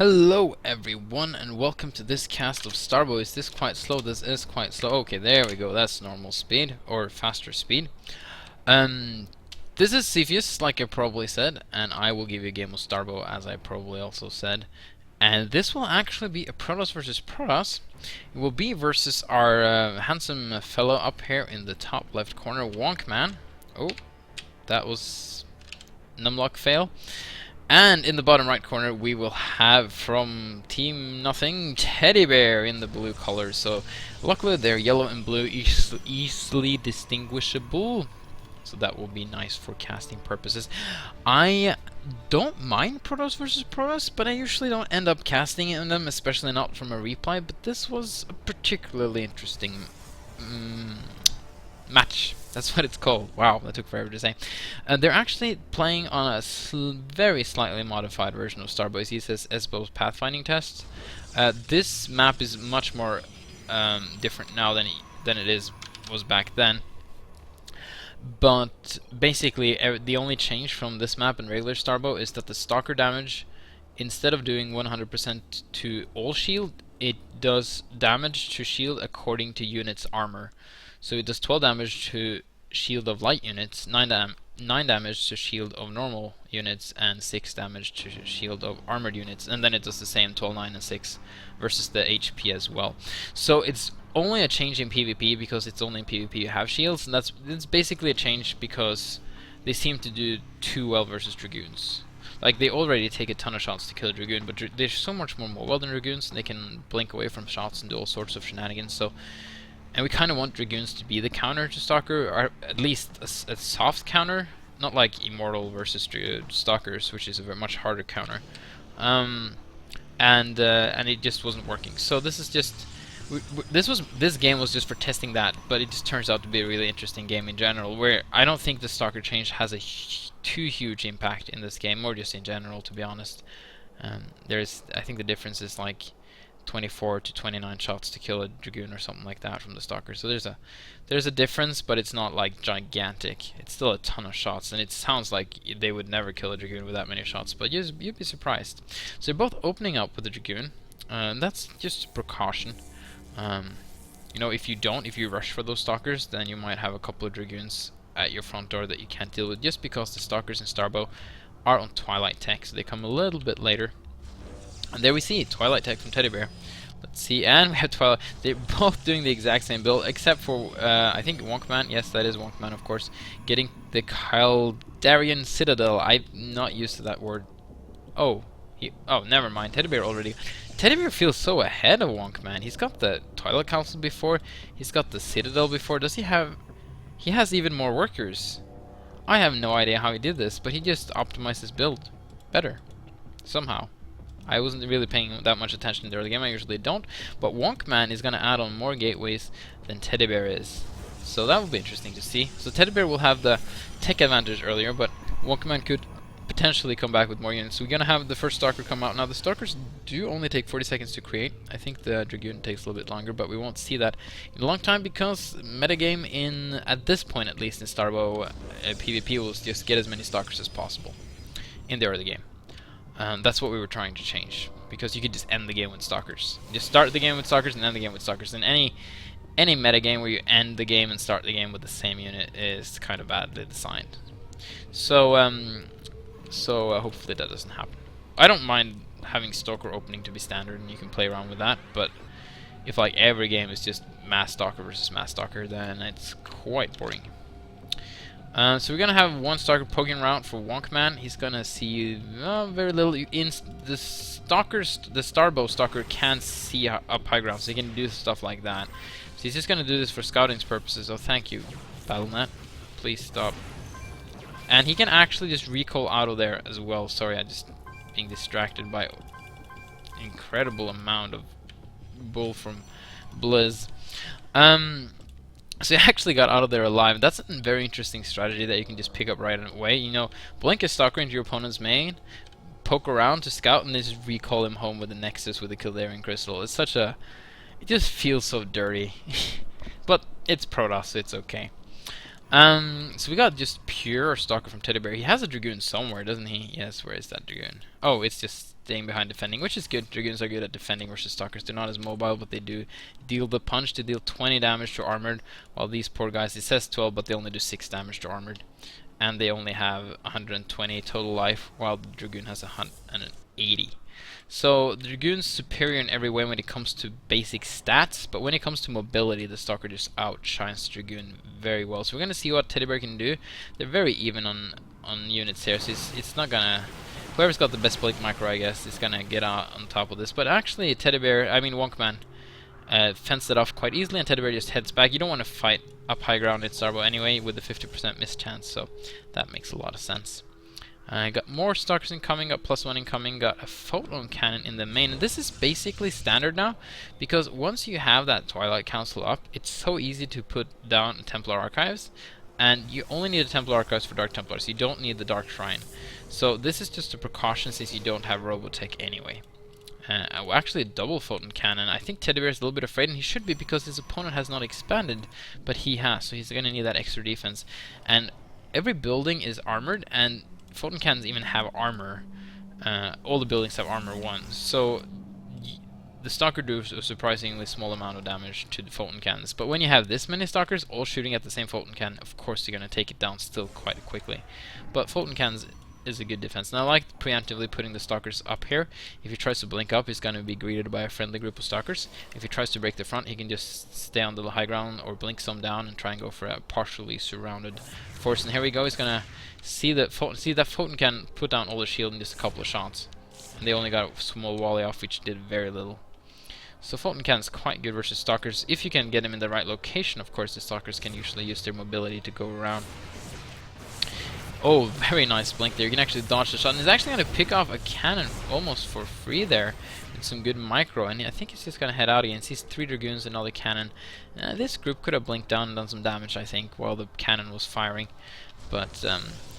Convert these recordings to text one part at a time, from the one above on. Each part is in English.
Hello everyone and welcome to this cast of Starbow. Is this quite slow? This is quite slow. Okay, there we go. That's normal speed or faster speed. Um this is Cepheus, like I probably said, and I will give you a game of Starbow as I probably also said. And this will actually be a Protoss versus Protoss. It will be versus our handsome fellow up here in the top left corner, Wonkman. Oh, that was numlock fail. And in the bottom right corner, we will have from Team Nothing, TeddyBear in the blue colors. So luckily they're yellow and blue, easily distinguishable. So that will be nice for casting purposes. I don't mind Protoss versus Protoss, but I usually don't end up casting in them, especially not from a replay. But this was a particularly interesting match. That's what it's called. Wow, that took forever to say. They're actually playing on a very slightly modified version of Starbow. You see it says Esbo's pathfinding tests. This map is much more different now than it was back then. But basically, the only change from this map and regular Starbow is that the stalker damage, instead of doing 100% to all shield, it does damage to shield according to unit's armor. So it does 12 damage to shield of light units, 9 damage to shield of normal units, and 6 damage to shield of armored units. And then it does the same 12, 9, and 6 versus the HP as well. So it's only a change in PvP because it's only in PvP you have shields, and it's basically a change because they seem to do too well versus Dragoons. Like, they already take a ton of shots to kill a Dragoon, but they're so much more mobile than Dragoons, and they can blink away from shots and do all sorts of shenanigans. So, and we kind of want Dragoons to be the counter to Stalker, or at least a soft counter, not like Immortal versus Stalkers, which is a very much harder counter. And it just wasn't working. So this is just this game was just for testing that, but it just turns out to be a really interesting game in general. Where I don't think the Stalker change has a too huge impact in this game, or just in general, to be honest. I think the difference is like 24 to 29 shots to kill a Dragoon or something like that from the Stalker. So there's a difference, but it's not like gigantic. It's still a ton of shots, and it sounds like they would never kill a Dragoon with that many shots, but you'd be surprised. So they're both opening up with the Dragoon, and that's just a precaution. You know, if you rush for those Stalkers, then you might have a couple of Dragoons at your front door that you can't deal with, just because the Stalkers in Starbow are on Twilight Tech, so they come a little bit later. And there we see Twilight Tech from TeddyBear. Let's see, and we have Twilight. They're both doing the exact same build, except for I think Wonkman. Yes, that is Wonkman, of course, getting the Caldarian Citadel. I'm not used to that word. Oh, never mind. TeddyBear already. TeddyBear feels so ahead of Wonkman. He's got the Twilight Council before. He's got the Citadel before. Does he have? He has even more workers. I have no idea how he did this, but he just optimized his build better somehow. I wasn't really paying that much attention in the early game. I usually don't. But Wonkman is going to add on more gateways than TeddyBear is. So that will be interesting to see. So TeddyBear will have the tech advantage earlier, but Wonkman could potentially come back with more units. So we're going to have the first Stalker come out. Now the Stalkers do only take 40 seconds to create. I think the Dragoon takes a little bit longer, but we won't see that in a long time because metagame at this point at least in Starbow PvP will just get as many Stalkers as possible in the early game. That's what we were trying to change, because you could just end the game with Stalkers. Just start the game with Stalkers and end the game with Stalkers. And any metagame where you end the game and start the game with the same unit is kind of badly designed. So hopefully that doesn't happen. I don't mind having Stalker opening to be standard, and you can play around with that. But if like every game is just mass Stalker versus mass Stalker, then it's quite boring. So we're gonna have one Stalker poking around for Wonkman. He's gonna see very little. In the Starbow Stalker can't see up high ground, so he can do stuff like that. So he's just gonna do this for scouting purposes. Oh, thank you, BattleNet. Please stop. And he can actually just recall out of there as well. Sorry, I just being distracted by incredible amount of bull from Blizz. So he actually got out of there alive. That's a very interesting strategy that you can just pick up right away. You know, blink a Stalker into your opponent's main, poke around to scout, and then just recall him home with the Nexus with the Caldarian Crystal. It's such a... It just feels so dirty. But it's Protoss, so it's okay. So we got just pure Stalker from TeddyBear. He has a Dragoon somewhere, doesn't he? Yes, where is that Dragoon? Oh, it's just staying behind defending, which is good. Dragoons are good at defending versus Stalkers. They're not as mobile, but they do deal the punch to deal 20 damage to armored, while these poor guys, it says 12, but they only do 6 damage to armored. And they only have 120 total life, while the Dragoon has 180. So the Dragoon's superior in every way when it comes to basic stats, but when it comes to mobility, the Stalker just outshines the Dragoon very well. So we're gonna see what TeddyBear can do. They're very even on units here, so it's not gonna... Whoever's got the best blink micro, I guess, is gonna get out on top of this. But actually, Wonkman fenced it off quite easily, and TeddyBear just heads back. You don't want to fight up high ground in Starbow anyway, with the 50% miss chance, so that makes a lot of sense. Got more Stalkers incoming, got +1 incoming, got a photon cannon in the main. And this is basically standard now, because once you have that Twilight Council up, it's so easy to put down Templar Archives, and you only need a Templar Archives for Dark Templars. You don't need the Dark Shrine. So this is just a precaution since you don't have Robotech anyway. Actually, a double photon cannon. I think TeddyBear is a little bit afraid, and he should be because his opponent has not expanded, but he has, so he's going to need that extra defense. And every building is armored, and photon cannons even have armor. All the buildings have armor 1, so the Stalker do a surprisingly small amount of damage to the photon cannons. But when you have this many Stalkers all shooting at the same photon cannon, of course you're going to take it down still quite quickly. But photon cannons is a good defense. And I like preemptively putting the Stalkers up here. If he tries to blink up, he's going to be greeted by a friendly group of Stalkers. If he tries to break the front, he can just stay on the high ground or blink some down and try and go for a partially surrounded force. And here we go. He's going to see that photon can put down all the shield in just a couple of shots. And they only got a small volley off, which did very little. So photon cannon is quite good versus Stalkers. If you can get them in the right location, of course, the Stalkers can usually use their mobility to go around. Oh, very nice blink there. You can actually dodge the shot. And he's actually going to pick off a cannon almost for free there with some good micro. And I think he's just going to head out again. Sees 3 Dragoons and another cannon. This group could have blinked down and done some damage, I think, while the cannon was firing. But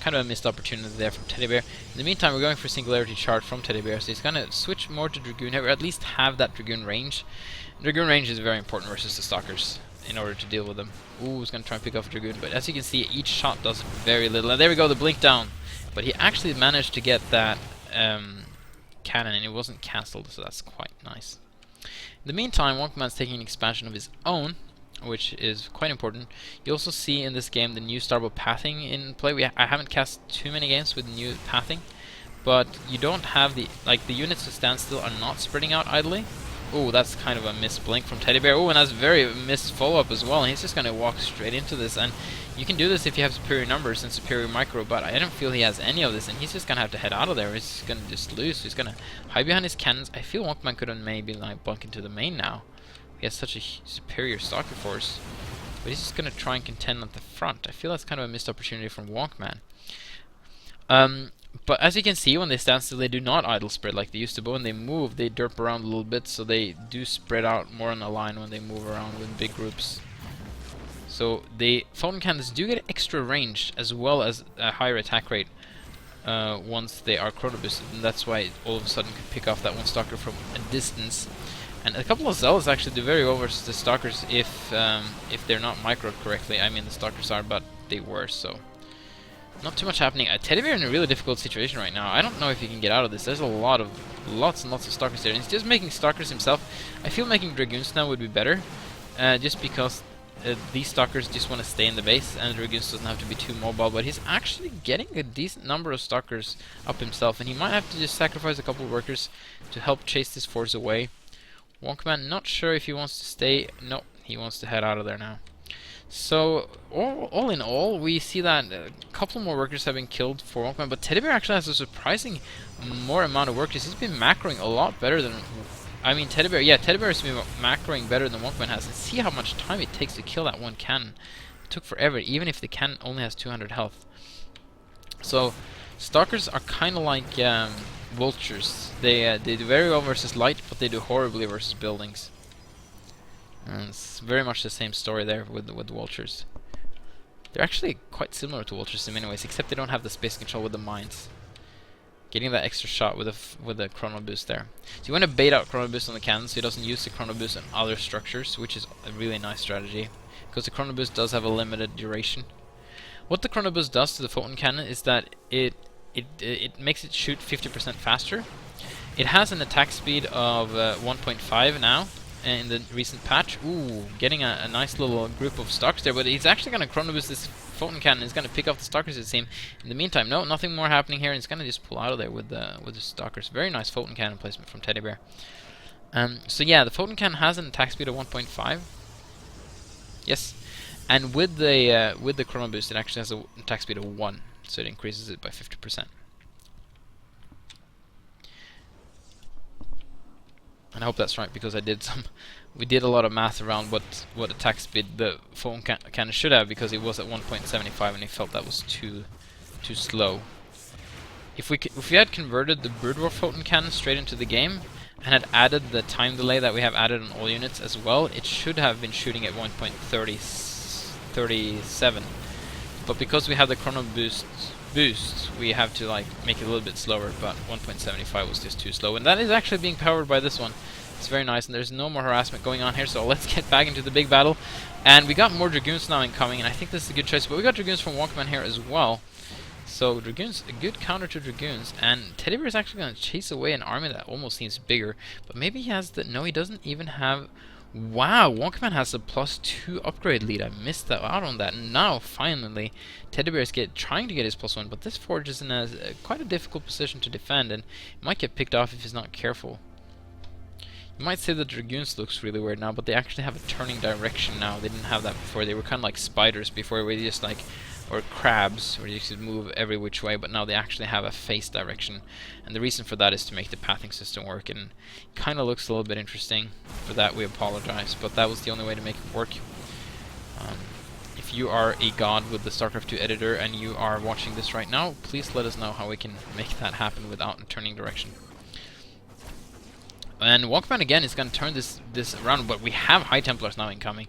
kind of a missed opportunity there from TeddyBear. In the meantime, we're going for Singularity Chart from TeddyBear. So he's going to switch more to Dragoon, or at least have that Dragoon range. Dragoon range is very important versus the Stalkers in order to deal with them. Ooh, he's going to try and pick off a Dragoon, but as you can see, each shot does very little. And there we go, the blink down. But he actually managed to get that cannon, and it wasn't cancelled, so that's quite nice. In the meantime, Wonkman's taking an expansion of his own, which is quite important. You also see in this game the new Starbow pathing in play. I haven't cast too many games with new pathing, but you don't have the units to stand still are not spreading out idly. Oh, that's kind of a missed blink from TeddyBear. Oh, and that's very missed follow-up as well. And he's just going to walk straight into this. And you can do this if you have superior numbers and superior micro, but I don't feel he has any of this. And he's just going to have to head out of there. He's going to just lose. He's going to hide behind his cannons. I feel Wonkman could have maybe bunk into the main now. He has such a superior Stalker force. But he's just going to try and contend at the front. I feel that's kind of a missed opportunity from Wonkman. But as you can see, when they stand still, they do not idle spread like they used to. But when they move, they derp around a little bit, so they do spread out more on the line when they move around in big groups. So the photon cannons do get extra range as well as a higher attack rate once they are chrono boosted, and that's why all of a sudden can pick off that one Stalker from a distance. And a couple of Zealots actually do very well versus the Stalkers if they're not microed correctly. I mean, the Stalkers are, but they were, so not too much happening. TeddyBear in a really difficult situation right now. I don't know if he can get out of this. There's lots and lots of Stalkers there, and he's just making Stalkers himself. I feel making Dragoons now would be better, just because these Stalkers just want to stay in the base, and Dragoons doesn't have to be too mobile. But he's actually getting a decent number of Stalkers up himself, and he might have to just sacrifice a couple of workers to help chase this force away. Wonkman, not sure if he wants to stay. No, he wants to head out of there now. So, all in all, we see that a couple more workers have been killed for Wonkman, but TeddyBear actually has a surprising more amount of workers. He's been macroing a lot better than... I mean, TeddyBear has been macroing better than Wonkman has. And see how much time it takes to kill that one cannon. It took forever, even if the cannon only has 200 health. So, Stalkers are kind of like vultures. They do very well versus light, but they do horribly versus buildings. And it's very much the same story there with vultures. They're actually quite similar to vultures in many ways, except they don't have the space control with the mines. Getting that extra shot with a chrono boost there. So you want to bait out chrono boost on the cannon so he doesn't use the chrono boost on other structures, which is a really nice strategy, because the chrono boost does have a limited duration. What the chrono boost does to the photon cannon is that it makes it shoot 50% faster. It has an attack speed of 1.5 now in the recent patch. Ooh, getting a nice little group of stalkers there, but he's actually going to chrono boost this photon cannon. He's going to pick off the stalkers, it seems. In the meantime, no, nothing more happening here. He's going to just pull out of there with the stalkers. Very nice photon cannon placement from TeddyBear. So yeah, the photon cannon has an attack speed of 1.5. Yes, and with the chrono boost, it actually has an attack speed of 1, so it increases it by 50%. And I hope that's right, because we did a lot of math around what attack speed the phone cannon should have, because it was at 1.75 and he felt that was too slow. If we had converted the Brood War photon cannon straight into the game and had added the time delay that we have added on all units as well, it should have been shooting at 1.37. But because we have the chrono boost, we have to like make it a little bit slower, but 1.75 was just too slow, and that is actually being powered by this one. It's very nice, and there's no more harassment going on here, so let's get back into the big battle. And we got more Dragoons now incoming, and I think this is a good choice, but we got Dragoons from Wonkman here as well. So Dragoons, a good counter to Dragoons, and TeddyBear is actually going to chase away an army that almost seems bigger, but maybe he has the, no, he doesn't even have. Wow, Wonkman has a +2 upgrade lead. I missed out on that. And now, finally, TeddyBear is trying to get his +1, but this forge is in quite a difficult position to defend, and it might get picked off if he's not careful. You might say the Dragoons looks really weird now, but they actually have a turning direction now. They didn't have that before. They were kind of like spiders before, where they just like, or crabs, where you could move every which way, but now they actually have a face direction. And the reason for that is to make the pathing system work, and it kind of looks a little bit interesting. For that we apologize, but that was the only way to make it work. If you are a god with the StarCraft 2 editor and you are watching this right now, please let us know how we can make that happen without a turning direction. And Wonkman again is going to turn this around, but we have High Templars now incoming,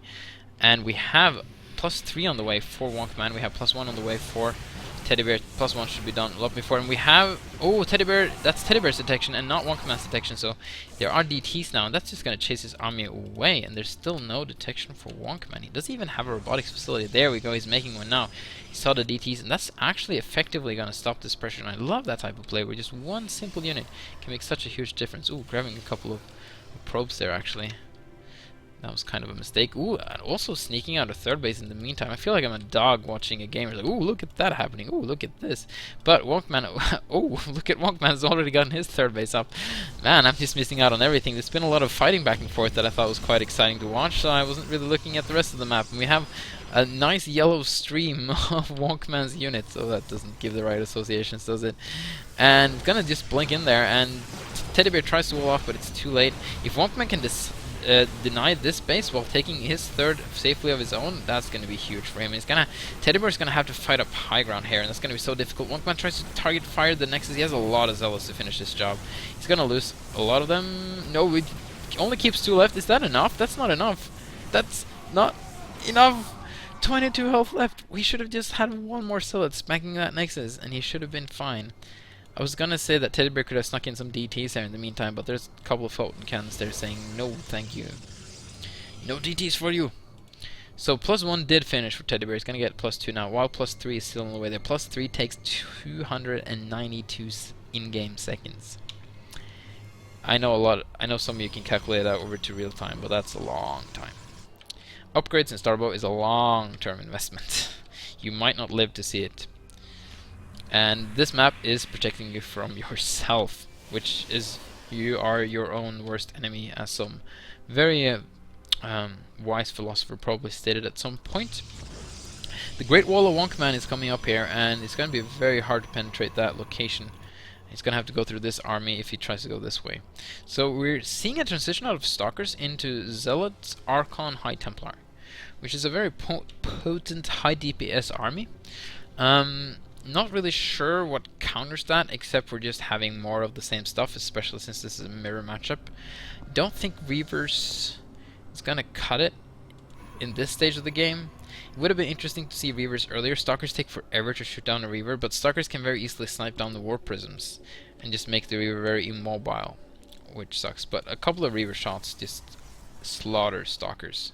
and we have +3 on the way for Wonkman. We have +1 on the way for TeddyBear. +1 should be done a lot before, and we have, oh, TeddyBear, that's TeddyBear's detection and not Wonkman's detection, so there are DTs now, and that's just going to chase his army away, and there's still no detection for Wonkman. He doesn't even have a robotics facility. There we go, he's making one now. He saw the DTs, and that's actually effectively going to stop this pressure, and I love that type of play where just one simple unit can make such a huge difference. Ooh, grabbing a couple of probes there, actually. That was kind of a mistake. Ooh, and also sneaking out a third base in the meantime. I feel like I'm a dog watching a game. Like, ooh, look at that happening. Ooh, look at this. But Wonkman, oh, look at Wonkman has already gotten his third base up. Man, I'm just missing out on everything. There's been a lot of fighting back and forth that I thought was quite exciting to watch, so I wasn't really looking at the rest of the map. And we have a nice yellow stream of Wonkman's units, so that doesn't give the right associations, does it? And gonna just blink in there, and TeddyBear tries to wall off, but it's too late. If Wonkman can deny this base while taking his third safely of his own, that's going to be huge for him. TeddyBear's going to have to fight up high ground here, and that's going to be so difficult. Wonkman tries to target fire the Nexus. He has a lot of Zealots to finish this job. He's going to lose a lot of them. No, he only keeps 2 left. Is that enough? That's not enough. That's not enough. 22 health left. We should have just had 1 more Zealot smacking that Nexus, and he should have been fine. I was gonna say that TeddyBear could have snuck in some DTs there in the meantime, but there's a couple of photon cannons there saying no thank you. No DTs for you. So +1 did finish for TeddyBear. He's gonna get +2 now, while +3 is still on the way there. +3 takes 292 in-game seconds. I know some of you can calculate that over to real time, but that's a long time. Upgrades in Starbow is a long-term investment. You might not live to see it. And this map is protecting you from yourself, which is, you are your own worst enemy, as some very wise philosopher probably stated at some point. The Great Wall of Wonkman is coming up here, and it's going to be very hard to penetrate that location. He's going to have to go through this army if he tries to go this way. So we're seeing a transition out of Stalkers into Zealots, Archon, High Templar, which is a very potent high DPS army. Not really sure what counters that, except for just having more of the same stuff, especially since this is a mirror matchup. Don't think Reavers is gonna cut it in this stage of the game. It would have been interesting to see Reavers earlier. Stalkers take forever to shoot down a Reaver, but Stalkers can very easily snipe down the War Prisms and just make the Reaver very immobile, which sucks. But a couple of Reaver shots just slaughter Stalkers.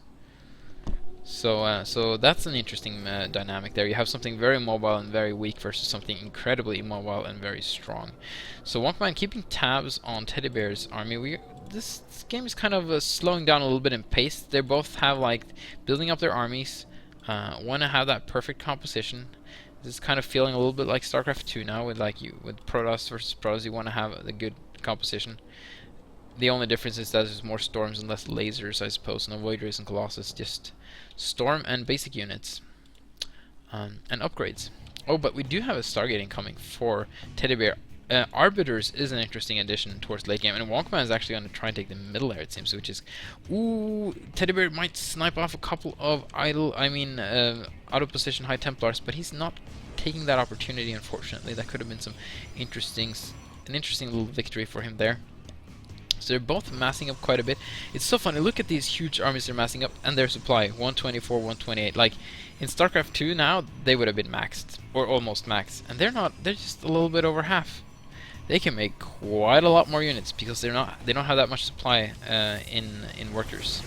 So that's an interesting dynamic there. You have something very mobile and very weak versus something incredibly immobile and very strong. So Wonkman keeping tabs on TeddyBear's army. This game is kind of slowing down a little bit in pace. They both have like building up their armies, want to have that perfect composition. This is kind of feeling a little bit like StarCraft 2 now, with Protoss versus Protoss. You want to have a good composition. The only difference is that there's more storms and less lasers, I suppose. No Voiders and Colossus, just storm and basic units. And upgrades. Oh, but we do have a Stargating coming for TeddyBear. Arbiters is an interesting addition towards late game, and Wonkman is actually going to try and take the middle there, it seems, which is... Ooh, TeddyBear might snipe off a couple of out of position High Templars, but he's not taking that opportunity, unfortunately. That could have been an interesting little victory for him there. So they're both massing up quite a bit. It's so funny. Look at these huge armies they're massing up and their supply. 124, 128. Like, in StarCraft 2 now, they would have been maxed. Or almost maxed. And they're not. They're just a little bit over half. They can make quite a lot more units because they don't have that much supply in workers.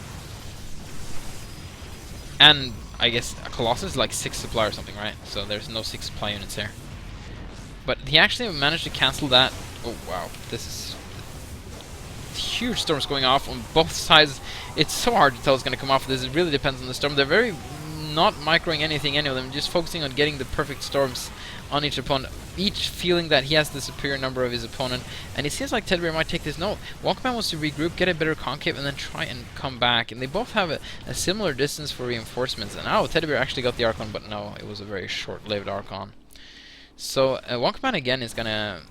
And I guess a Colossus is like 6 supply or something, right? So there's no 6 supply units there. But he actually managed to cancel that. Oh, wow. This is... huge storms going off on both sides. It's so hard to tell what's going to come off of this. It really depends on the storm. They're very not microing anything, any of them, just focusing on getting the perfect storms on each opponent, each feeling that he has the superior number of his opponent. And it seems like TeddyBear might take this. No, Wonkman wants to regroup, get a better concave, and then try and come back. And they both have a similar distance for reinforcements. And oh, TeddyBear actually got the Archon, but no, it was a very short-lived Archon. So Wonkman again is going to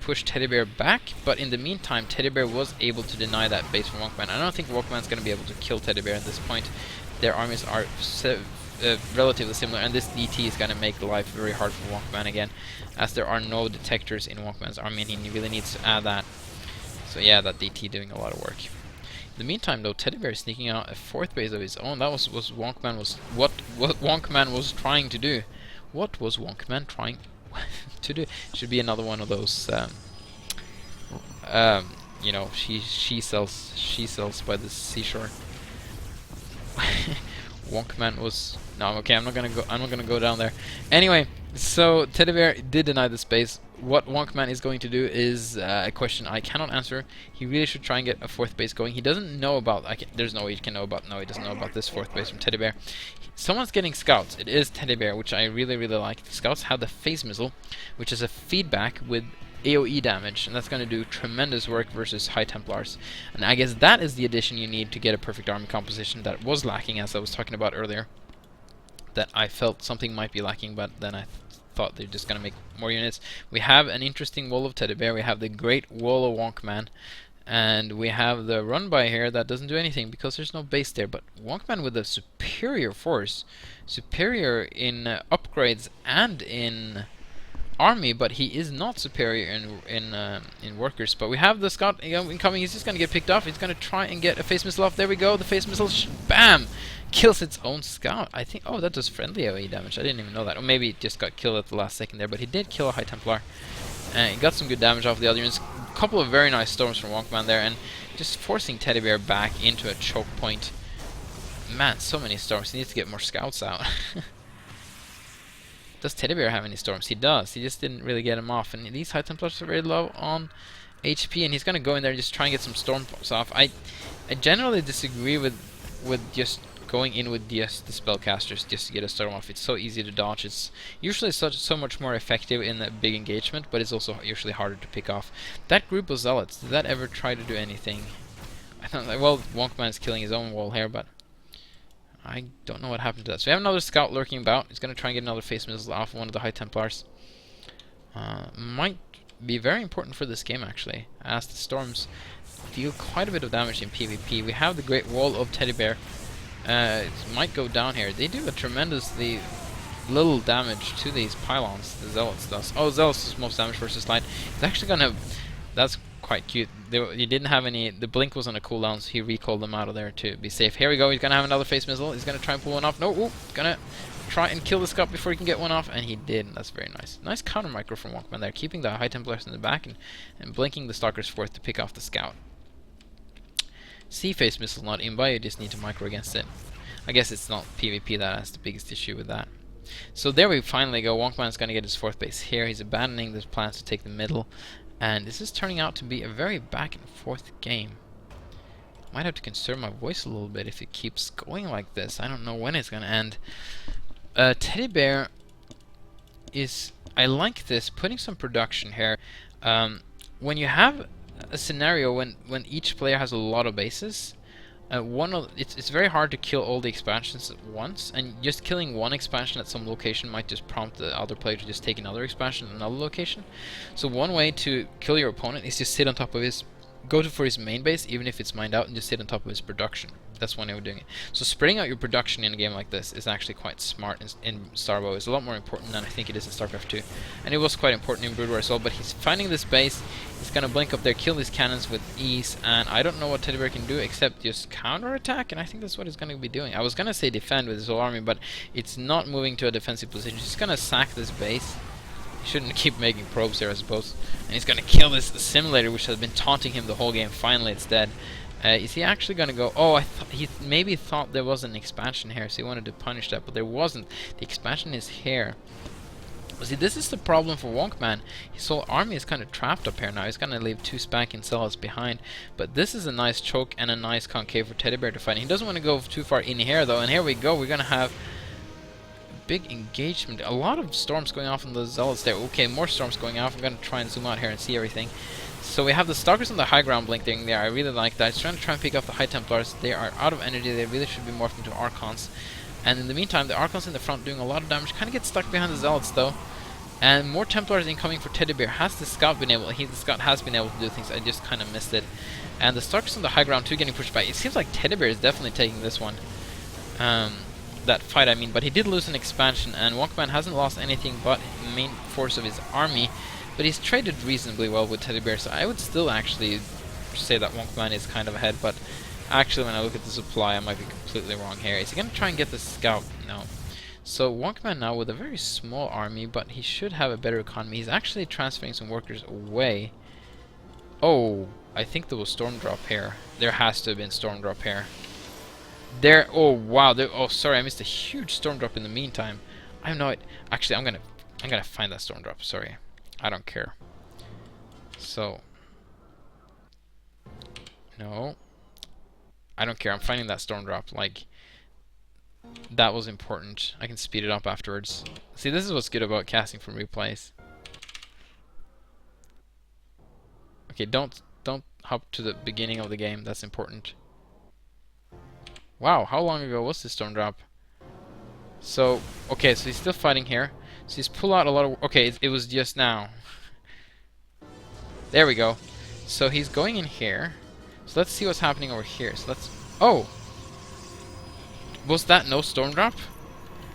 push TeddyBear back, but in the meantime, TeddyBear was able to deny that base from Wonkman. I don't think Wonkman's going to be able to kill TeddyBear at this point. Their armies are relatively similar, and this DT is going to make life very hard for Wonkman again, as there are no detectors in Wonkman's army, and he really needs to add that. So yeah, that DT doing a lot of work. In the meantime, though, TeddyBear is sneaking out a 4th base of his own. That was what Wonkman was trying to do. What was Wonkman trying to do? Should be another one of those you know, she sells by the seashore. Wonkman was okay. I'm not gonna go down there. Anyway, so TeddyBear did deny the space. What Wonkman is going to do is a question I cannot answer. He really should try and get a 4th base going. He doesn't know about. There's no way he can know about. No, he doesn't know about this 4th base from TeddyBear. Someone's getting scouts. It is TeddyBear, which I really like. The scouts have the phase missile, which is a feedback with AoE damage, and that's going to do tremendous work versus High Templars. And I guess that is the addition you need to get a perfect army composition that was lacking, as I was talking about earlier. That I felt something might be lacking, but then I thought they're just going to make more units. We have an interesting wall of TeddyBear. We have the Great Wall of Wonkman. And we have the run by here that doesn't do anything because there's no base there. But Wonkman with a superior force, superior in upgrades and in army, but he is not superior in workers. But we have the scout incoming. He's just gonna get picked off. He's gonna try and get a phase missile off. There we go. The phase missile, bam, kills its own scout. I think. Oh, that does friendly AoE damage. I didn't even know that. Or maybe it just got killed at the last second there. But he did kill a High Templar. And he got some good damage off the other units. A couple of very nice storms from Wonkman there, and just forcing TeddyBear back into a choke point. Man, so many storms. He needs to get more scouts out. Does TeddyBear have any storms? He does. He just didn't really get them off. And these High Templars are very low on HP, and he's going to go in there and just try and get some storms off. I generally disagree with just going in with just the spellcasters just to get a storm off. It's so easy to dodge. It's usually so much more effective in a big engagement, but it's also usually harder to pick off. That group of zealots, did that ever try to do anything? I don't know. Well, Wonkman is killing his own wall here, but I don't know what happened to that. So we have another scout lurking about. He's going to try and get another phase missile off one of the High Templars. Might be very important for this game, actually, as the storms deal quite a bit of damage in PvP. We have the Great Wall of TeddyBear. It might go down here. They do a tremendously little damage to these pylons. The Zealots does. Oh, Zealots does most damage versus light. It's actually going to... That's quite cute. He didn't have any... The blink was on a cooldown, so he recalled them out of there to be safe. Here we go. He's going to have another phase missile. He's going to try and pull one off. No, ooh, going to try and kill the scout before he can get one off, and he did. That's very nice. Nice counter micro from Wonkman there, keeping the High Templars in the back and blinking the Stalkers forth to pick off the scout. Sea phase missile not in by, you just need to micro against it. I guess it's not PvP that has the biggest issue with that. So there we finally go. Wonkman's going to get his 4th base here. He's abandoning his plans to take the middle. And this is turning out to be a very back and forth game. Might have to conserve my voice a little bit if it keeps going like this. I don't know when it's going to end. TeddyBear is... I like this, putting some production here. When you have a scenario when each player has a lot of bases, it's very hard to kill all the expansions at once, and just killing one expansion at some location might just prompt the other player to just take another expansion at another location. So one way to kill your opponent is just sit on top of his, for his main base, even if it's mined out, and just sit on top of his production. That's one way of doing it. So spreading out your production in a game like this is actually quite smart in Starbow. It's a lot more important than I think it is in StarCraft 2. And it was quite important in Brood War as well, but he's finding this base, he's gonna blink up there, kill these cannons with ease, and I don't know what TeddyBear can do except just counterattack, and I think that's what he's gonna be doing. I was gonna say defend with his whole army, but it's not moving to a defensive position. He's gonna sack this base. He shouldn't keep making probes here, I suppose. And he's gonna kill this simulator, which has been taunting him the whole game. Finally, it's dead. Is he actually gonna go? Oh, he maybe thought there was an expansion here, so he wanted to punish that, but there wasn't. The expansion is here. See, this is the problem for Wonkman. His whole army is kind of trapped up here now. He's gonna leave 2 spanking cells behind. But this is a nice choke and a nice concave for TeddyBear to fight. He doesn't want to go too far in here though, and here we go. We're gonna have big engagement. A lot of storms going off on the zealots there. Okay, more storms going off. I'm gonna try and zoom out here and see everything. So we have the Stalkers on the high ground blinking there. I really like that. He's trying to pick off the High Templars. They are out of energy. They really should be morphed into Archons. And in the meantime, the Archons in the front doing a lot of damage. Kind of get stuck behind the Zealots though. And more Templars incoming for TeddyBear. Has the Scout been able? The Scout has been able to do things. I just kind of missed it. And the Stalkers on the high ground too getting pushed back. It seems like TeddyBear is definitely taking this one. That fight, I mean. But he did lose an expansion, and Wonkman hasn't lost anything but the main force of his army. But he's traded reasonably well with TeddyBear, so I would still actually say that Wonkman is kind of ahead, but actually when I look at the supply, I might be completely wrong here. Is he going to try and get the Scout? No. So Wonkman now with a very small army, but he should have a better economy. He's actually transferring some workers away. Oh, I think there was Storm Drop here. There has to have been Storm Drop here. There, oh wow, there, oh sorry, I missed a huge Storm Drop in the meantime. I know it. Actually, I'm gonna find that Storm Drop, sorry. I don't care. So, no, I don't care. I'm finding that Storm Drop. Like, that was important. I can speed it up afterwards. See, this is what's good about casting from replays. Okay, don't hop to the beginning of the game. That's important. Wow, how long ago was this Storm Drop? So, okay, so he's still fighting here. So he's pulled out a lot of... Okay, it was just now. There we go. So he's going in here. So let's see what's happening over here. So let's... Oh! Was that no Storm Drop?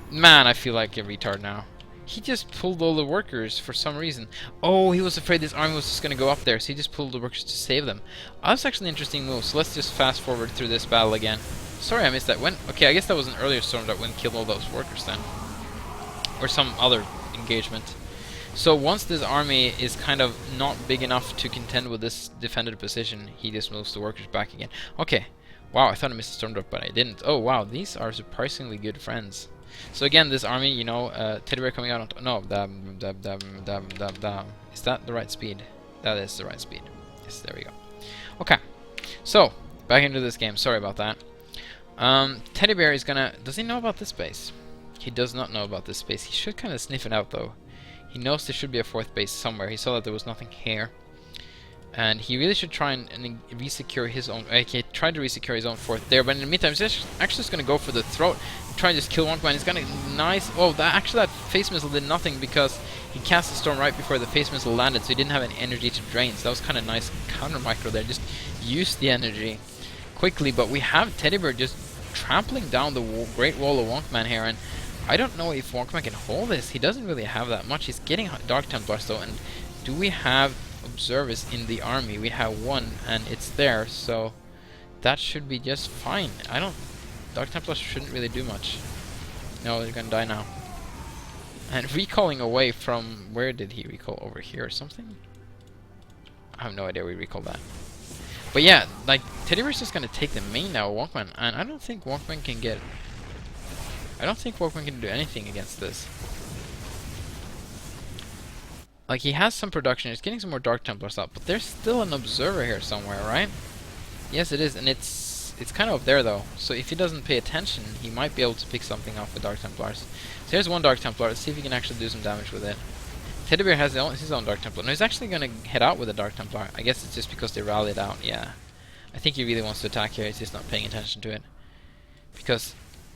Man, I feel like a retard now. He just pulled all the workers for some reason. Oh, he was afraid this army was just going to go up there, so he just pulled the workers to save them. Oh, that's actually an interesting move. So let's just fast forward through this battle again. Sorry I missed that. When? Okay, I guess that was an earlier Storm Drop when killed all those workers then. Or some other engagement. So once this army is kind of not big enough to contend with this defended position, he just moves the workers back again. Okay. Wow, I thought I missed a Storm Drop, but I didn't. Oh wow, these are surprisingly good friends. So again, this army, you know, TeddyBear coming out on no, is that the right speed? That is the right speed. Yes, there we go. Okay, so back into this game. Sorry about that. TeddyBear is gonna... Does he know about this base? He does not know about this base. He should kind of sniff it out though. He knows there should be a 4th base somewhere. He saw that there was nothing here. And he really should try and re-secure his own... Okay, tried to re-secure his own 4th there, but in the meantime, he's actually just going to go for the throat. Try and just kill Wonkman. He's got a nice... Oh, that phase missile did nothing because he cast the storm right before the phase missile landed, so he didn't have any energy to drain. So that was kind of nice counter micro there. Just use the energy quickly, but we have TeddyBear just trampling down the Great Wall of Wonkman here, and I don't know if Wonkman can hold this. He doesn't really have that much. He's getting Dark Templars though, and do we have observers in the army? We have one, and it's there, so that should be just fine. Dark Templars shouldn't really do much. No, they're gonna die now. And recalling away from... Where did he recall? Over here or something? I have no idea where he recalled that. But yeah, like, TeddyBear's just gonna take the main now, Wonkman, and I don't think Wonkman can get I don't think Wonkman can do anything against this. Like, he has some production, he's getting some more Dark Templars out, but there's still an observer here somewhere, right? Yes, it is, and it's kind of up there, though. So if he doesn't pay attention, he might be able to pick something off with Dark Templars. So here's one Dark Templar, let's see if he can actually do some damage with it. TeddyBear has his own Dark Templar. No, he's actually going to head out with a Dark Templar. I guess it's just because they rallied out, yeah. I think he really wants to attack here, he's just not paying attention to it. Because,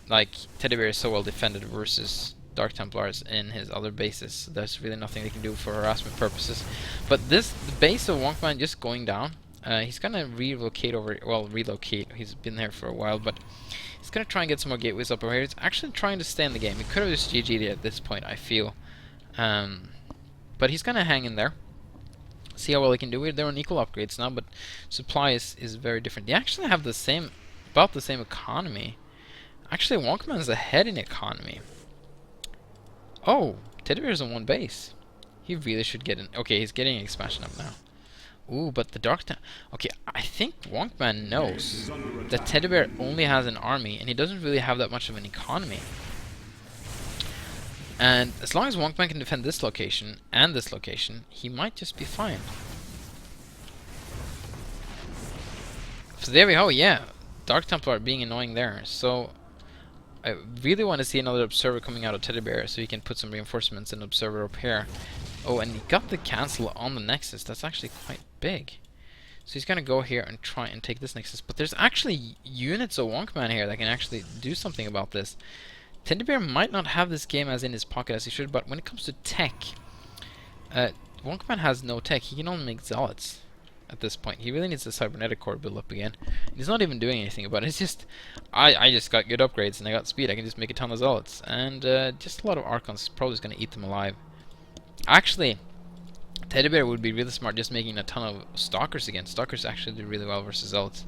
like, TeddyBear is so well defended versus Dark Templars in his other bases. So there's really nothing they can do for harassment purposes. But the base of Wonkman just going down. He's gonna relocate over. Well, relocate. He's been there for a while, but he's gonna try and get some more gateways up over here. He's actually trying to stay in the game. He could have just GG'd it at this point, I feel. But he's gonna hang in there. See how well he can do it. They're on equal upgrades now, but supply is very different. They actually have about the same economy. Actually, Wonkman's ahead in economy. Oh, TeddyBear's on one base. He really should get an... Okay, he's getting expansion up now. Ooh, but the Okay, I think Wonkman knows that TeddyBear only has an army, and he doesn't really have that much of an economy. And as long as Wonkman can defend this location, and this location, he might just be fine. So there we go, yeah. Dark Templar being annoying there. So I really want to see another observer coming out of TeddyBear so he can put some reinforcements in observer up here. Oh, and he got the cancel on the Nexus. That's actually quite big. So he's going to go here and try and take this Nexus. But there's actually units of Wonkman here that can actually do something about this. TeddyBear might not have this game as in his pocket as he should, but when it comes to tech, Wonkman has no tech. He can only make Zealots at this point. He really needs the cybernetic core build up again. He's not even doing anything about it. It's just, I just got good upgrades and I got speed. I can just make a ton of Zealots. And just a lot of Archons. Probably just going to eat them alive. Actually, TeddyBear would be really smart just making a ton of Stalkers again. Stalkers actually do really well versus Zealots.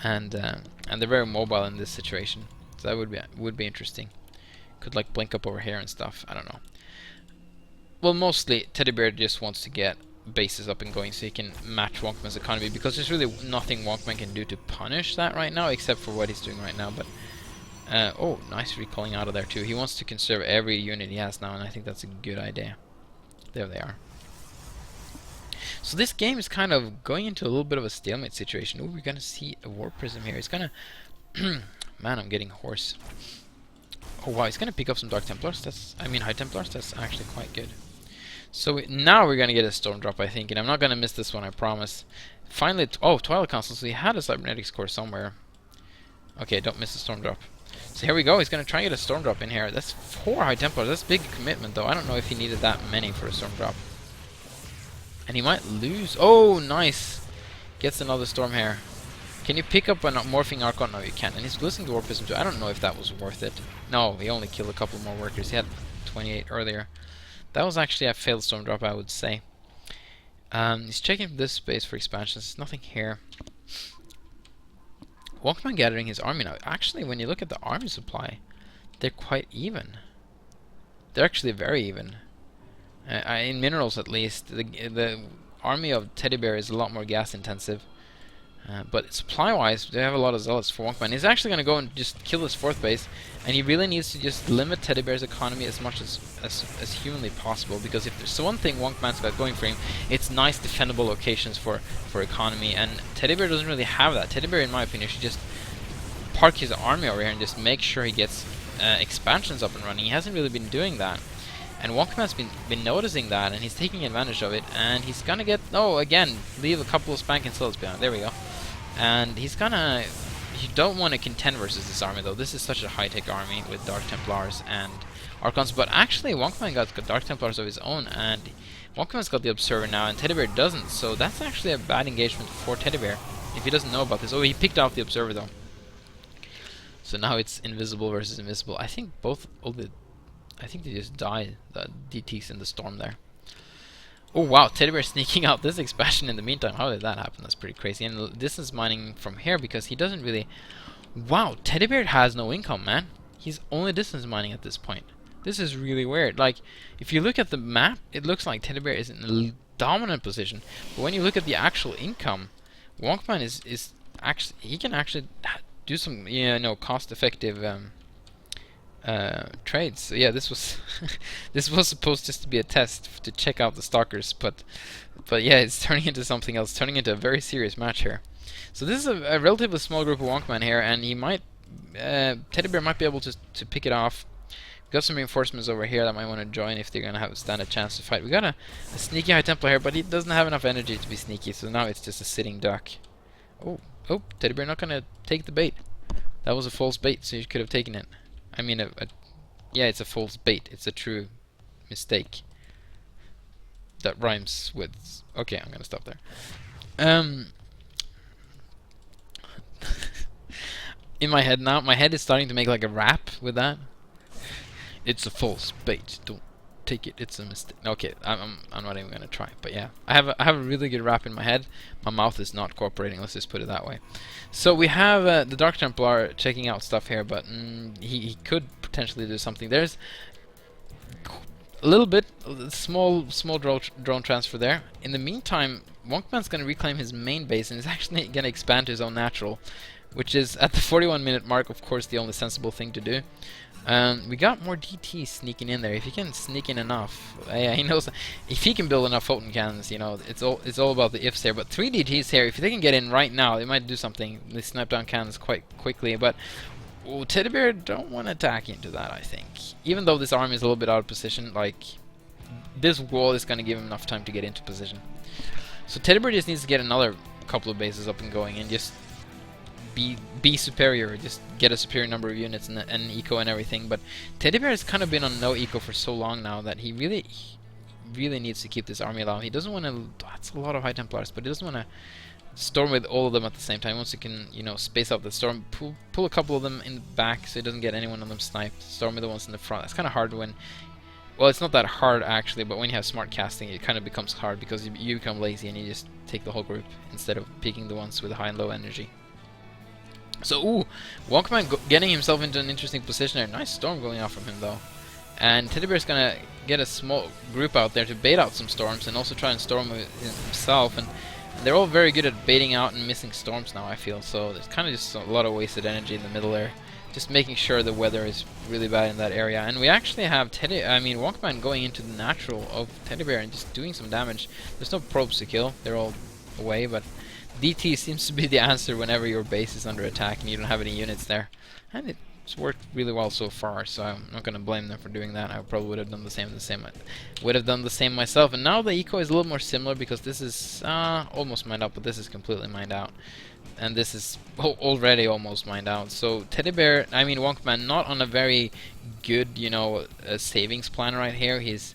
And they're very mobile in this situation. So that would be interesting. Could like blink up over here and stuff. I don't know. Well, mostly TeddyBear just wants to get bases up and going so he can match Wonkman's economy, because there's really nothing Wonkman can do to punish that right now except for what he's doing right now. But oh, nice recalling out of there too. He wants to conserve every unit he has now, and I think that's a good idea. There they are. So this game is kind of going into a little bit of a stalemate situation. Oh, we're gonna see a War Prism here. He's gonna man, I'm getting hoarse. Oh wow, he's gonna pick up some Dark Templars. High Templars. That's actually quite good. So now we're gonna get a Storm Drop, I think, and I'm not gonna miss this one, I promise. Finally, oh, Twilight Council. So he had a Cybernetics core somewhere. Okay, don't miss the Storm Drop. So here we go. He's gonna try and get a Storm Drop in here. That's 4 High Templars. That's a big commitment, though. I don't know if he needed that many for a Storm Drop. And he might lose. Oh, nice. Gets another Storm here. Can you pick up a Morphing Archon? No, you can't. And he's losing to War Prism too. I don't know if that was worth it. No, he only killed a couple more workers. He had 28 earlier. That was actually a failed Storm Drop, I would say. He's checking this space for expansions. There's nothing here. Wonkman gathering his army now. Actually, when you look at the army supply, they're quite even. They're actually very even. In minerals, at least, the army of TeddyBear is a lot more gas intensive. But supply-wise, they have a lot of Zealots for Wonkman. He's actually going to go and just kill his 4th base, and he really needs to just limit TeddyBear's economy as much as humanly possible, because if there's one thing Wonkman's got going for him, it's nice defendable locations for economy, and TeddyBear doesn't really have that. TeddyBear, in my opinion, should just park his army over here and just make sure he gets expansions up and running. He hasn't really been doing that. And Wonkman's been noticing that, and he's taking advantage of it, and he's gonna get... Oh, again, leave a couple of spanking cells behind. There we go. And he's gonna... You don't want to contend versus this army, though. This is such a high-tech army with Dark Templars and Archons. But actually, Wonkman got Dark Templars of his own, and Wonkman's got the Observer now, and TeddyBear doesn't. So that's actually a bad engagement for TeddyBear, if he doesn't know about this. Oh, he picked off the Observer, though. So now it's invisible versus invisible. I think both... I think they just died, the DTs in the storm there. Oh wow, TeddyBear sneaking out this expansion in the meantime. How did that happen? That's pretty crazy. And distance mining from here because he doesn't really... Wow, TeddyBear has no income, man. He's only distance mining at this point. This is really weird. Like, if you look at the map, it looks like TeddyBear is in a dominant position. But when you look at the actual income, Wonkman is actually... He can actually do some, cost-effective... trades. So yeah, this was this was supposed just to be a test to check out the stalkers, but yeah, it's turning into something else, turning into a very serious match here. So this is a relatively small group of Wonkman here, and he might TeddyBear might be able to pick it off. We got some reinforcements over here that might want to join if they're gonna stand a chance to fight. We got a sneaky High Templar here, but he doesn't have enough energy to be sneaky, so now it's just a sitting duck. Oh, TeddyBear not gonna take the bait. That was a false bait, so you could have taken it. I mean, yeah, it's a false bait. It's a true mistake. That rhymes with... Okay, I'm gonna stop there. In my head now, my head is starting to make like a rap with that. It's a false bait. Don't take it. It's a mistake. Okay, I'm not even gonna try. But yeah, I have a really good rap in my head. My mouth is not cooperating. Let's just put it that way. So we have the Dark Templar checking out stuff here, but he could potentially do something. There's a little bit small drone transfer there. In the meantime, Wonkman's gonna reclaim his main base and is actually gonna expand to his own natural, which is at the 41-minute mark, of course, the only sensible thing to do. We got more DT sneaking in there. If he can sneak in enough, yeah, he knows. If he can build enough photon cannons, you know, it's all about the ifs here. But 3 DTs here, if they can get in right now, they might do something. They snipe down cannons quite quickly. But TeddyBear don't want to attack into that, I think. Even though this army is a little bit out of position, like this wall is going to give him enough time to get into position. So TeddyBear just needs to get another couple of bases up and going and just be superior, just get a superior number of units and eco and everything. But TeddyBear has kind of been on no eco for so long now that he really needs to keep this army alive. He doesn't want to. That's a lot of High Templars, but he doesn't want to storm with all of them at the same time. Once he can, you know, space out the storm, pull a couple of them in the back so he doesn't get anyone of them sniped. Storm with the ones in the front. That's kind of hard when. Well, it's not that hard actually, but when you have smart casting, it kind of becomes hard because you become lazy and you just take the whole group instead of picking the ones with high and low energy. So, Wonkman getting himself into an interesting position there. Nice storm going off from him, though. And TeddyBear's gonna get a small group out there to bait out some storms and also try and storm himself. And they're all very good at baiting out and missing storms now, I feel. So there's kind of just a lot of wasted energy in the middle there. Just making sure the weather is really bad in that area. And we actually have Wonkman going into the natural of TeddyBear and just doing some damage. There's no probes to kill. They're all away, but DT seems to be the answer whenever your base is under attack and you don't have any units there. And it's worked really well so far, so I'm not going to blame them for doing that. I probably would have done the same myself. And now the eco is a little more similar because this is almost mined out, but this is completely mined out. And this is already almost mined out. So TeddyBear, Wonkman, not on a very good, you know, savings plan right here. He's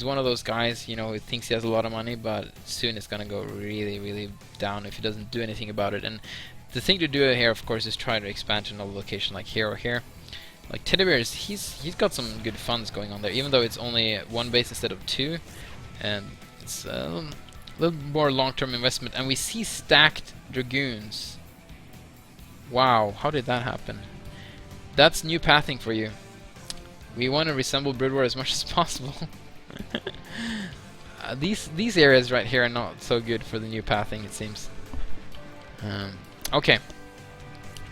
one of those guys, you know, who thinks he has a lot of money, but soon it's gonna go really, really down if he doesn't do anything about it. And the thing to do here, of course, is try to expand to another location like here or here. Like TeddyBear, he's got some good funds going on there, even though it's only one base instead of two, and it's a little more long-term investment. And we see stacked dragoons. Wow, how did that happen? That's new pathing for you. We want to resemble Brood War as much as possible. These areas right here are not so good for the new pathing, it seems. Okay,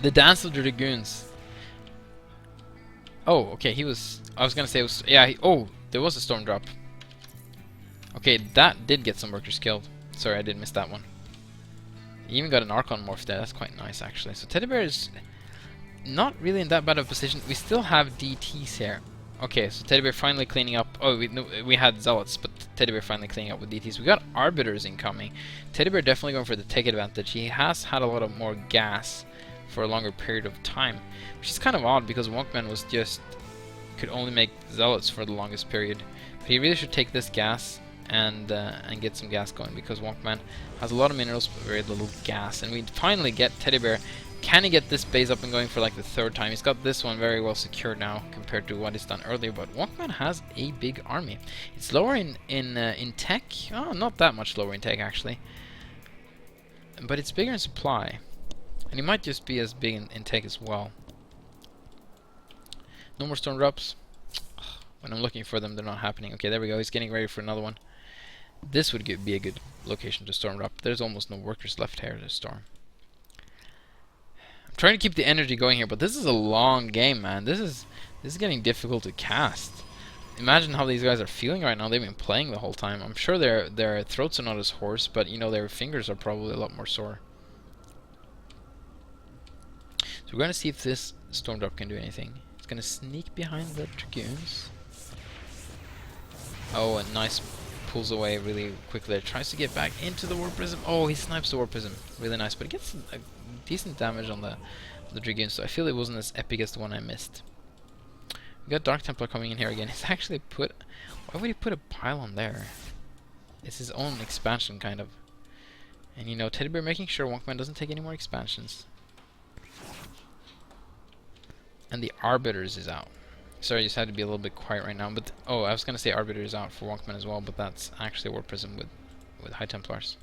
the Dance of the Dragoons. Oh, okay, he was. I was gonna say, it was, yeah. There was a storm drop. Okay, that did get some workers killed. Sorry, I did miss that one. He even got an Archon morph there. That's quite nice, actually. So TeddyBear is not really in that bad of a position. We still have DTs here. Okay, so TeddyBear finally cleaning up. Oh, we had Zealots, but TeddyBear finally cleaning up with DTs. We got Arbiters incoming. TeddyBear definitely going for the take advantage. He has had a lot of more gas for a longer period of time, which is kind of odd because Wonkman was just could only make Zealots for the longest period. But he really should take this gas and get some gas going because Wonkman has a lot of minerals but very little gas. And we finally get TeddyBear. Can he get this base up and going for like the third time? He's got this one very well secured now compared to what he's done earlier, but Wonkman has a big army. It's lower in tech. Oh, not that much lower in tech actually, but it's bigger in supply, and he might just be as big in tech as well. No more storm drops. When I'm looking for them, they're not happening. Okay, there we go. He's getting ready for another one. This would be a good location to storm drop. There's almost no workers left here to storm. I'm trying to keep the energy going here, but this is a long game, man. This is getting difficult to cast. Imagine how these guys are feeling right now. They've been playing the whole time. I'm sure their throats are not as hoarse, but you know, their fingers are probably a lot more sore. So we're gonna see if this storm drop can do anything. It's gonna sneak behind the dragoons. Oh, and nice, pulls away really quickly. Tries to get back into the warp prism. Oh, he snipes the warp prism. Really nice, but he gets a decent damage on the dragoons. So I feel it wasn't as epic as the one I missed. We got Dark Templar coming in here again. He's actually put... Why would he put a pylon there? It's his own expansion, kind of. And you know, TeddyBear making sure Wonkman doesn't take any more expansions. And the Arbiters is out. Sorry, I just had to be a little bit quiet right now. But oh, I was going to say Arbiter is out for Wonkman as well, but that's actually a War Prism with High Templars.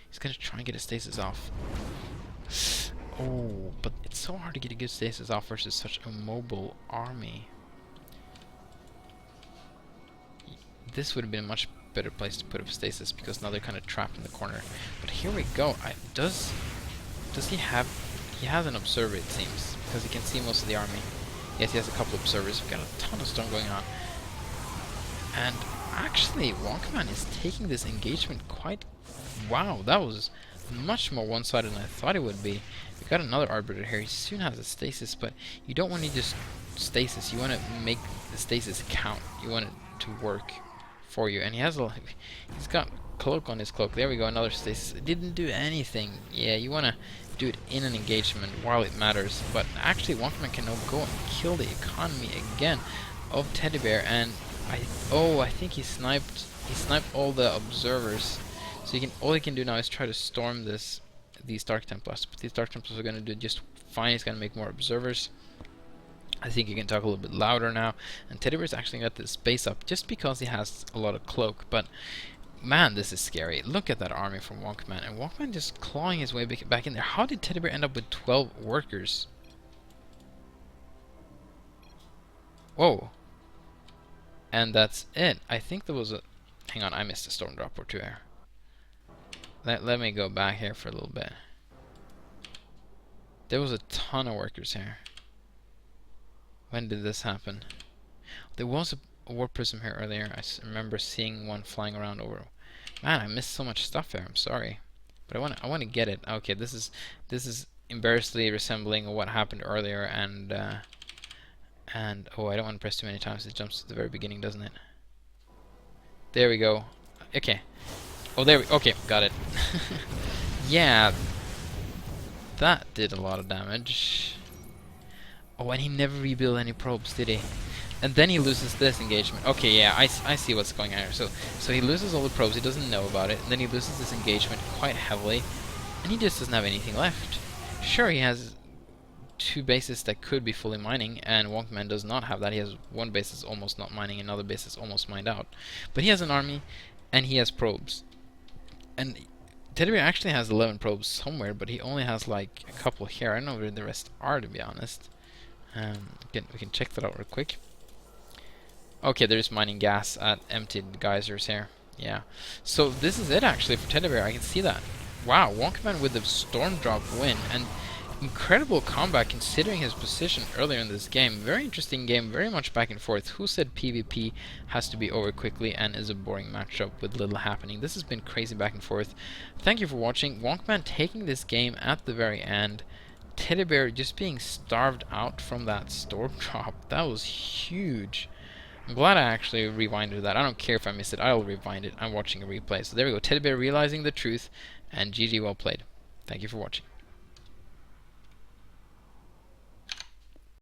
He's gonna try and get his stasis off. Oh, but it's so hard to get a good stasis off versus such a mobile army. This would have been a much better place to put up stasis because now they're kind of trapped in the corner. But here we go. Does he have... He has an observer, it seems, because he can see most of the army. Yes, he has a couple of observers. We've got a ton of storm going on. And actually, Wonkman is taking this engagement quite... Wow, that was much more one-sided than I thought it would be. We got another Arbiter here. He soon has a stasis, but you don't want to just stasis. You want to make the stasis count. You want it to work for you. And he has he's got cloak on his cloak. There we go, another stasis. It didn't do anything. Yeah, you want to do it in an engagement while it matters. But actually, Wonkman can now go and kill the economy again of TeddyBear. And I think he sniped all the observers. So all he can do now is try to storm these Dark Templars. But these Dark Templars are going to do just fine. He's going to make more observers. I think he can talk a little bit louder now. And TeddyBear's actually got this base up just because he has a lot of cloak. But man, this is scary. Look at that army from Wonkman. And Wonkman just clawing his way back in there. How did TeddyBear end up with 12 workers? Whoa. And that's it. I think there was a... Hang on, I missed a storm drop or two here. Let me go back here for a little bit. There was a ton of workers here. When did this happen? There was a War Prism here earlier. I remember seeing one flying around over. Man, I missed so much stuff there. I'm sorry, but I want to get it. Okay, this is embarrassingly resembling what happened earlier, and oh, I don't want to press too many times. It jumps to the very beginning, doesn't it? There we go. Okay. Oh, okay, got it. Yeah, that did a lot of damage. Oh, and he never rebuilt any probes, did he? And then he loses this engagement. Okay, yeah, I see what's going on here. So he loses all the probes, he doesn't know about it, and then he loses this engagement quite heavily, and he just doesn't have anything left. Sure, he has 2 bases that could be fully mining, and Wonkman does not have that. He has 1 base that's almost not mining, another base that's almost mined out. But he has an army, and he has probes. And TeddyBear actually has 11 probes somewhere, but he only has like a couple here. I don't know where the rest are, to be honest. We can check that out real quick. Okay, there's mining gas at emptied geysers here. Yeah. So this is it actually for TeddyBear. I can see that. Wow, Wonkman with the storm drop win, and incredible combat considering his position earlier in this game. Very interesting game, very much back and forth. Who said PvP has to be over quickly and is a boring matchup with little happening? This has been crazy back and forth. Thank you for watching. Wonkman taking this game at the very end. TeddyBear just being starved out from that storm drop. That was huge. I'm glad I actually rewinded that. I don't care if I missed it. I'll rewind it. I'm watching a replay. So there we go. TeddyBear realizing the truth, and GG, well played. Thank you for watching.